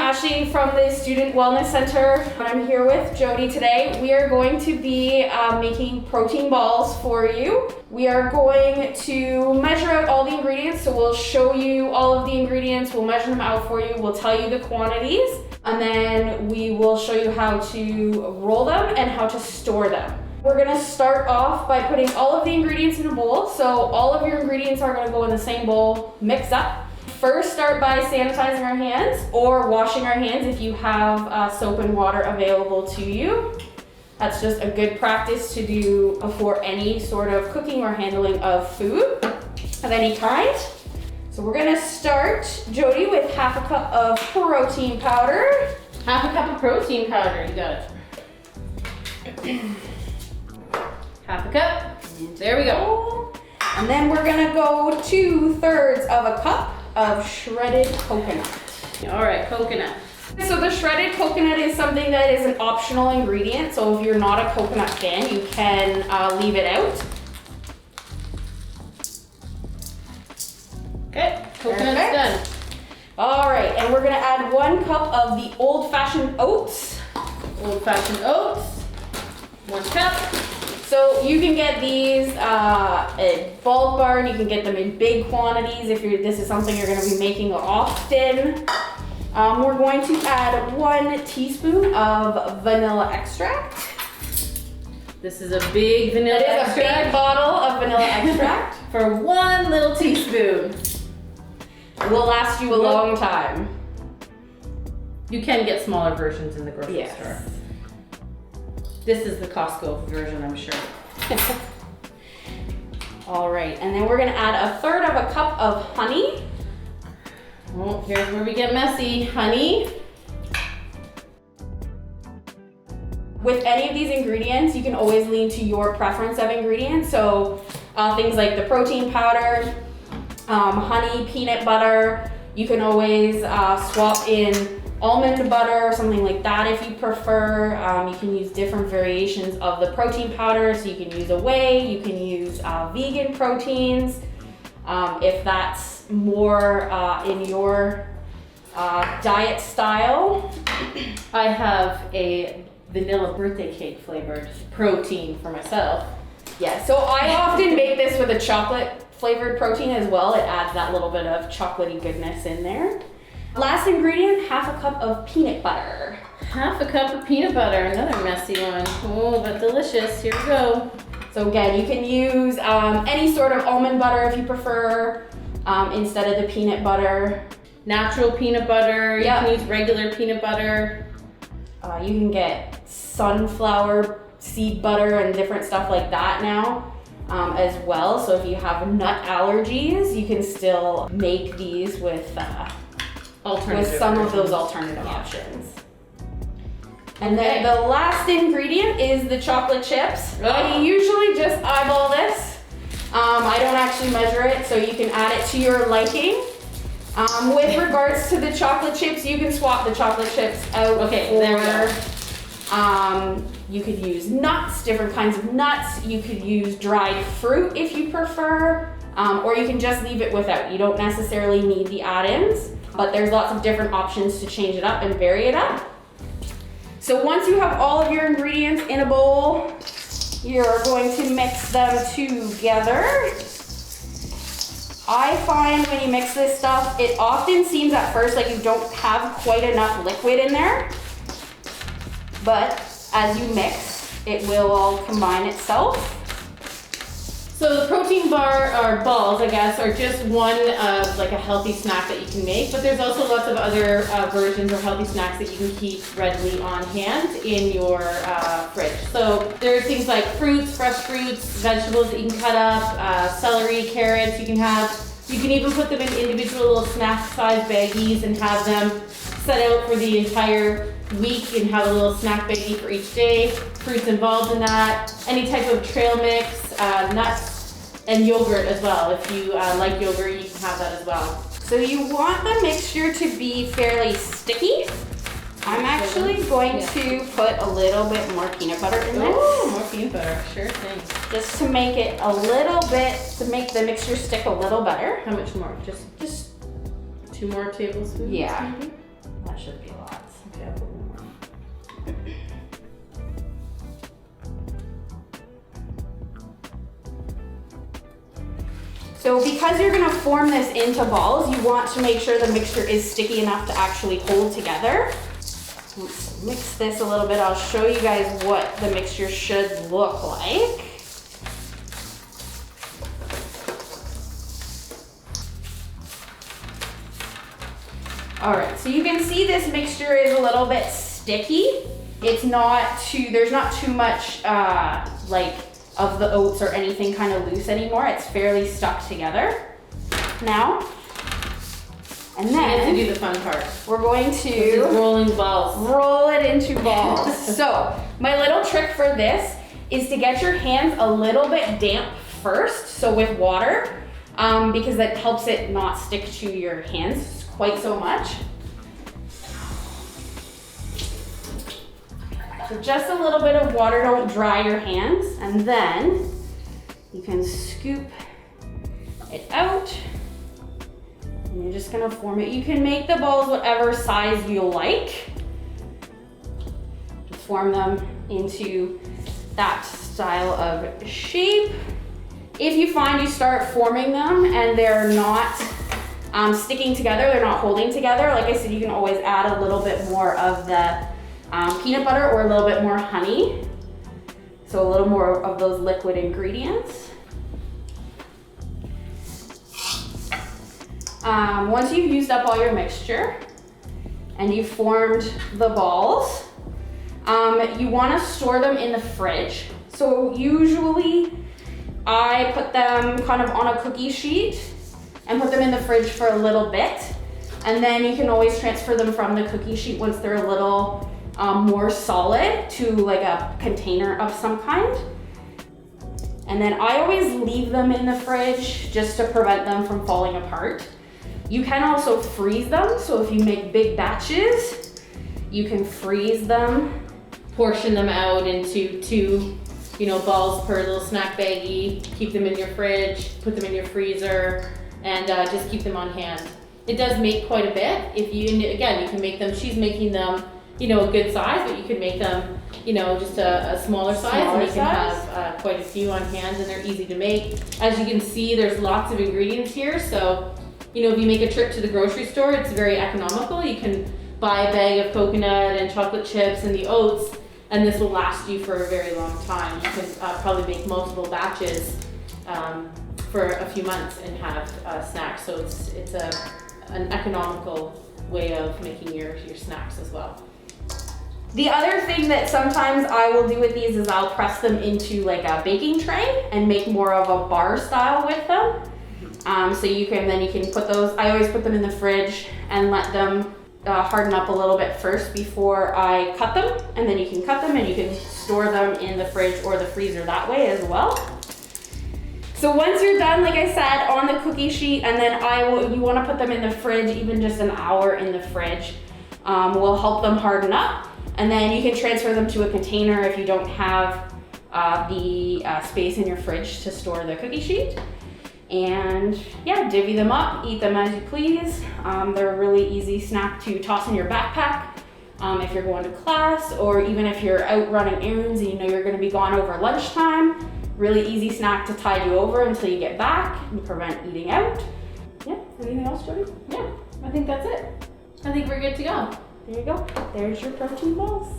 Ashlee from the Student Wellness Centre. I'm here with Jodi today. We are going to be making protein balls for you. We are going to measure out all the ingredients, so we'll show you all of the ingredients, we'll measure them out for you, we'll tell you the quantities, and then we will show you how to roll them and how to store them. We're gonna start off by putting all of the ingredients in a bowl. So all of your ingredients are gonna go in the same bowl, mix up. First, start by sanitizing our hands or washing our hands if you have soap and water available to you. That's just a good practice to do before any sort of cooking or handling of food of any kind. So we're gonna start, Jodi, with half a cup of protein powder. Half a cup of protein powder, you got it. Half a cup, there we go. And then we're gonna go 2/3 of a cup of shredded coconut. All right, coconut. So the shredded coconut is something that is an optional ingredient. So if you're not a coconut fan, you can leave it out. Okay, coconut's done. All right, and we're gonna add 1 cup of the old-fashioned oats. Old-fashioned oats, 1 cup. So you can get these at Bulk Bar, and you can get them in big quantities if this is something you're gonna be making often. We're going to add 1 teaspoon of vanilla extract. This is a big vanilla extract. It is a big bottle of vanilla extract. For 1 little teaspoon. It will last you a long time. You can get smaller versions in the grocery store. This is the Costco version, I'm sure. All right, and then we're gonna add 1/3 of a cup of honey. Oh, here's where we get messy. Honey. With any of these ingredients, you can always lean to your preference of ingredients. So things like the protein powder, honey, peanut butter. You can always swap in almond butter or something like that if you prefer. You can use different variations of the protein powder. So you can use a whey, you can use vegan proteins. If that's more in your diet style. I have a vanilla birthday cake flavored protein for myself. Yeah, so I often make this with a chocolate flavored protein as well. It adds that little bit of chocolatey goodness in there. Last ingredient, 1/2 cup of peanut butter. 1/2 cup of peanut butter, another messy one. Oh, but delicious, here we go. So again, you can use any sort of almond butter if you prefer, instead of the peanut butter. Natural peanut butter, you can use regular peanut butter. You can get sunflower seed butter and different stuff like that now as well. So if you have nut allergies, you can still make these with some of those alternative options. And then the last ingredient is the chocolate chips. I usually just eyeball this. I don't actually measure it, so you can add it to your liking. With regards to the chocolate chips, you can swap the chocolate chips out you could use nuts, different kinds of nuts. You could use dried fruit if you prefer, or you can just leave it without. You don't necessarily need the add-ins, but there's lots of different options to change it up and vary it up. So once you have all of your ingredients in a bowl, you're going to mix them together. I find when you mix this stuff, it often seems at first like you don't have quite enough liquid in there, but as you mix, it will all combine itself. So the protein bar, or balls, I guess, are just one of like a healthy snack that you can make, but there's also lots of other versions of healthy snacks that you can keep readily on hand in your fridge. So there are things like fruits, fresh fruits, vegetables that you can cut up, celery, carrots you can have. You can even put them in individual little snack-sized baggies and have them set out for the entire week and have a little snack baggie for each day. Fruits involved in that. Any type of trail mix, nuts, and yogurt as well. If you like yogurt, you can have that as well. So you want the mixture to be fairly sticky. I'm actually going to put a little bit more peanut butter in this. Oh, more peanut butter, sure thing. Just to make it a little bit, to make the mixture stick a little better. How much more? Just 2 more tablespoons? Yeah. Maybe? That should be a lot. So because you're gonna form this into balls, you want to make sure the mixture is sticky enough to actually hold together. Let's mix this a little bit. I'll show you guys what the mixture should look like. All right, so you can see this mixture is a little bit sticky. It's not too, there's not too much like of the oats or anything kind of loose anymore. It's fairly stuck together now. And then to do the fun part. We're going to rolling balls. Roll it into balls. So my little trick for this is to get your hands a little bit damp first, so with water, because that helps it not stick to your hands quite so much. So just a little bit of water, don't dry your hands, and then you can scoop it out. And you're just gonna form it. You can make the balls whatever size you like. Form them into that style of shape. If you find you start forming them and they're not sticking together, they're not holding together, like I said, you can always add a little bit more of the peanut butter or a little bit more honey. So a little more of those liquid ingredients. Once you've used up all your mixture and you've formed the balls, you want to store them in the fridge. So usually I put them kind of on a cookie sheet and put them in the fridge for a little bit. And then you can always transfer them from the cookie sheet once they're a little more solid to like a container of some kind. And then I always leave them in the fridge just to prevent them from falling apart. You can also freeze them. So if you make big batches, you can freeze them. Portion them out into 2, balls per little snack baggie. Keep them in your fridge, put them in your freezer, and just keep them on hand. It does make quite a bit. Again, you can make them, she's making them, a good size, but you could make them, just a smaller size, and you can have quite a few on hand, and they're easy to make. As you can see, there's lots of ingredients here, so, if you make a trip to the grocery store, it's very economical. You can buy a bag of coconut and chocolate chips and the oats, and this will last you for a very long time. You can probably make multiple batches for a few months and have snacks, so it's an economical way of making your snacks as well. The other thing that sometimes I will do with these is I'll press them into like a baking tray and make more of a bar style with them. So you can put those, I always put them in the fridge and let them harden up a little bit first before I cut them, and then you can cut them and you can store them in the fridge or the freezer that way as well. So once you're done, like I said, on the cookie sheet, and then you want to put them in the fridge, even just an hour in the fridge will help them harden up, and then you can transfer them to a container if you don't have the space in your fridge to store the cookie sheet. And yeah, divvy them up, eat them as you please. They're a really easy snack to toss in your backpack if you're going to class, or even if you're out running errands and you're going to be gone over lunchtime. Really easy snack to tide you over until you get back and prevent eating out. Yeah, anything else, Jodi? Yeah, I think that's it. I think we're good to go. There you go. There's your protein balls.